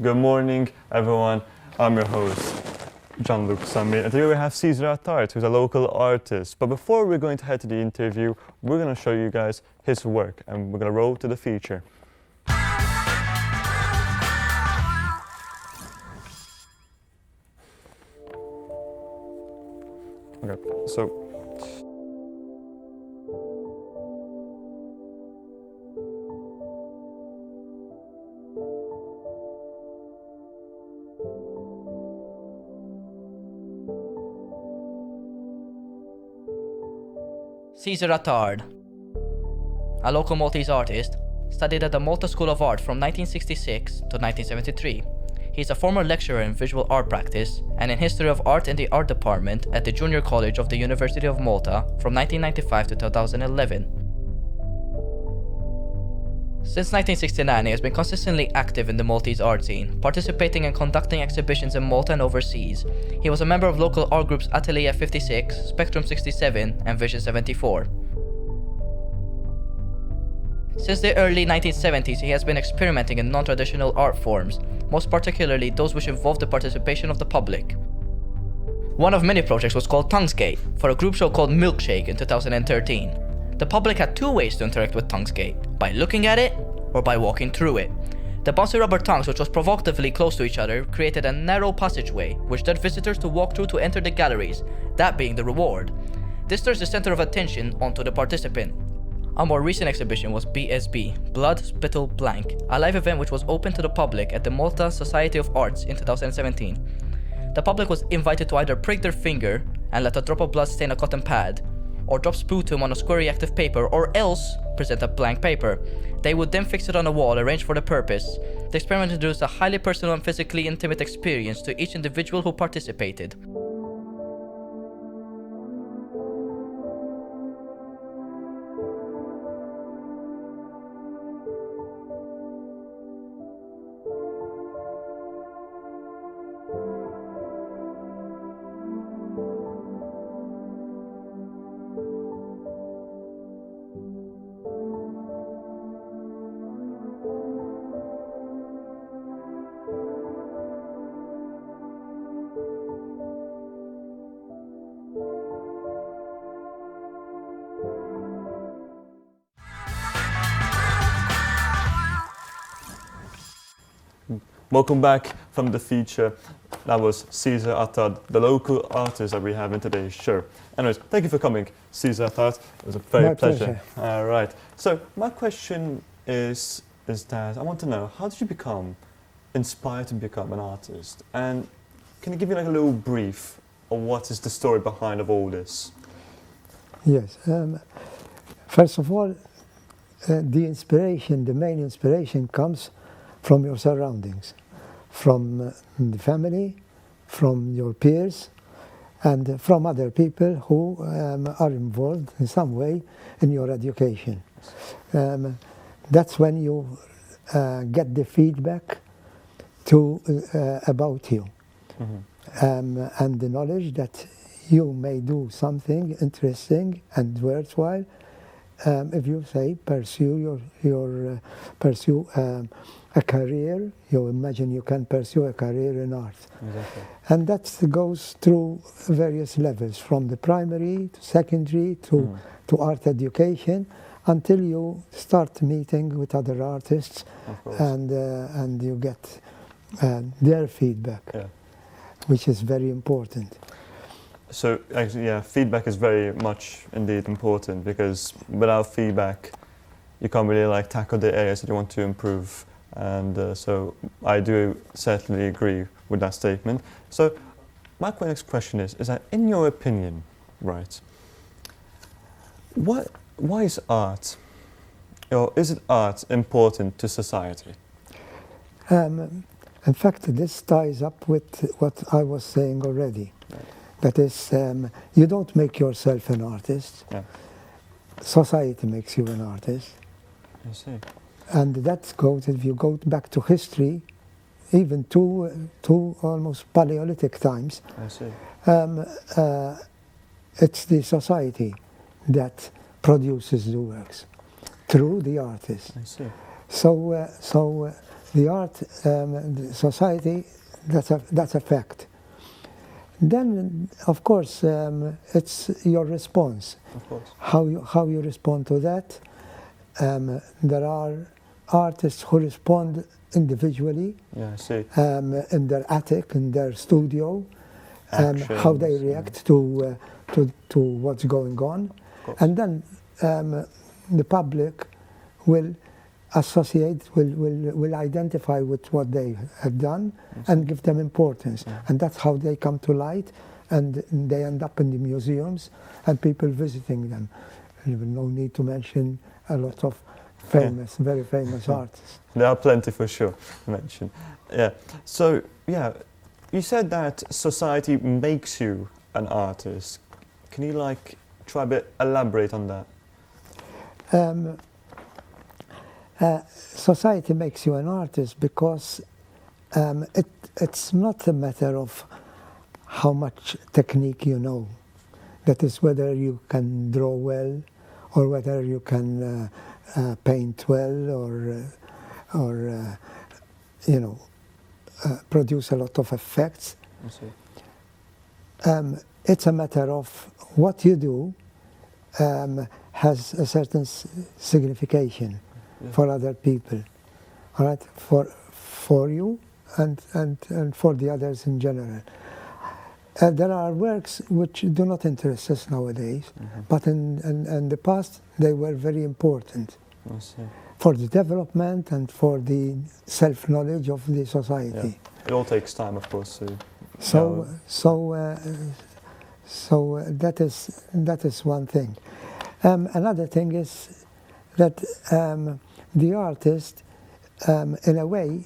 Good morning, everyone. I'm your host, Zammit, and today we have Attard, who's a local artist. But before we're going to head to the interview, we're going to show you guys his work, and we're going to roll to the feature. Okay, so Attard, a local Maltese artist, studied at the Malta School of Art from 1966 to 1973. He is a former lecturer in visual art practice and in history of art in the art department at the Junior College of the University of Malta from 1995 to 2011. Since 1969, he has been consistently active in the Maltese art scene, participating and conducting exhibitions in Malta and overseas. He was a member of local art groups Atelier 56, Spectrum 67, and Vision 74. Since the early 1970s, he has been experimenting in non-traditional art forms, most particularly those which involve the participation of the public. One of many projects was called Tongueskate, for a group show called Milkshake in 2013. The public had two ways to interact with Tongueskate, by looking at it or by walking through it. The bouncy rubber tongues, which was provocatively close to each other, created a narrow passageway which led visitors to walk through to enter the galleries, that being the reward. This turns the center of attention onto the participant. A more recent exhibition was BSB, Blood, Spittle, Blank, a live event which was open to the public at the Malta Society of Arts in 2017. The public was invited to either prick their finger and let a drop of blood stain a cotton pad, or drop sputum on a square reactive paper, or else present a blank paper. They would then fix it on a wall arranged for the purpose. The experiment introduced a highly personal and physically intimate experience to each individual who participated. welcome back from the feature. That was Attard, the local artist that we have in today's show. Anyways, thank you for coming, Attard. It was a very pleasure. All right. So my question is that I want to know, how did you become inspired to become an artist? And can you give me like a little brief of what is the story behind of all this? Yes. First of all, the main inspiration comes from your surroundings, from the family, from your peers, and from other people who are involved in some way in your education. That's when you get the feedback about you, and the knowledge that you may do something interesting and worthwhile if you say pursue a career. You imagine you can pursue a career in art. Exactly. And that goes through various levels, from the primary to secondary to art education, until you start meeting with other artists, and you get their feedback, which is very important. So actually, yeah, feedback is very much indeed important, because without feedback, you can't really like tackle the areas that you want to improve. And so I do certainly agree with that statement. So my next question is that in your opinion, right, what why is art, or is it art important to society? In fact, this ties up with what I was saying already. Right. That is, you don't make yourself an artist. Yeah. Society makes you an artist. I see. And that goes, if you go back to history, even to almost Paleolithic times, I see. it's the society that produces the works through the artist. I see. So the art, the society, that's a fact. Then, of course, it's your response. Of course. How you respond to that. There are artists who respond individually, Yeah, I see. in their attic, in their studio, how they Actions, react to what's going on, and then the public will associate, will identify with what they have done and give them importance, and that's how they come to light, and they end up in the museums and people visiting them. No need to mention a lot of famous, very famous artists. There are plenty for sure to mention. Yeah. So, yeah, you said that society makes you an artist. Can you try to elaborate on that? Society makes you an artist because it's not a matter of how much technique you know. That is, whether you can draw well, or whether you can paint well, or produce a lot of effects. I see. It's a matter of what you do has a certain signification for other people, all right? For you and for the others in general. There are works which do not interest us nowadays, but in the past they were very important I see. for the development and for the self-knowledge of the society. Yeah. It all takes time, of course. So that is one thing. Another thing is that the artist, in a way,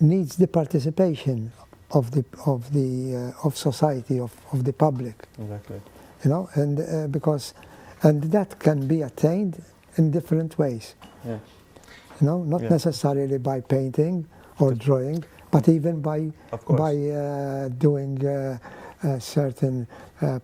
needs the participation of society, of the public. Exactly. And because that can be attained in different ways. Yeah. Not necessarily by painting or drawing, but even by doing certain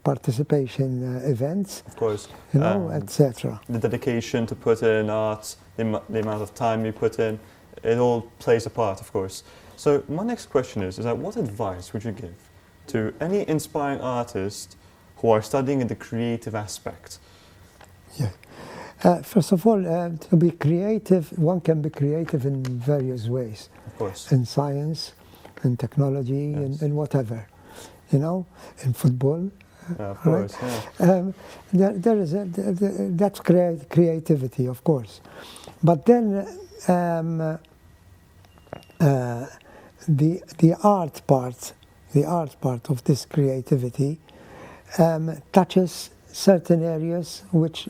participation events, of course, etc. The dedication to put in art, the amount of time you put in, it all plays a part, of course. So my next question is that what advice would you give to any inspiring artists who are studying in the creative aspect? Yeah. First of all, to be creative, one can be creative in various ways. Of course. In science, in technology, in whatever. In football. Yeah, of course. Right? Yeah. That's creativity, of course. But then the art part of this creativity touches certain areas which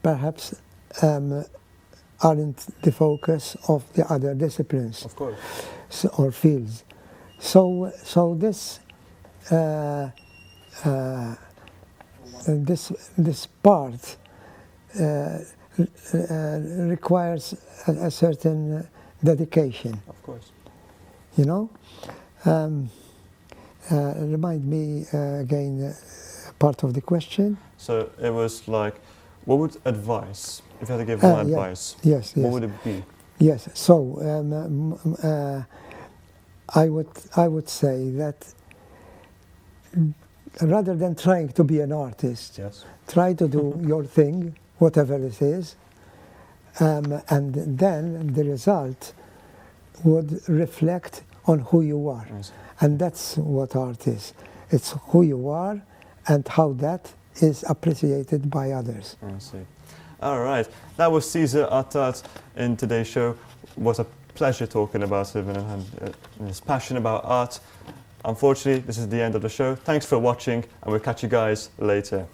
perhaps aren't the focus of the other disciplines. Of course. Or fields. So this this part requires a certain dedication. Of course. Remind me again part of the question. So it was what would advice, if you had to give one advice, yes. what would it be? Yes. So I would say that rather than trying to be an artist, try to do your thing, whatever it is, and then the result would reflect on who you are. Yes. And that's what art is. It's who you are and how that is appreciated by others. I see. All right. That was Cesar Attard in today's show. It was a pleasure talking about him and his passion about art. Unfortunately, this is the end of the show. Thanks for watching, and we'll catch you guys later.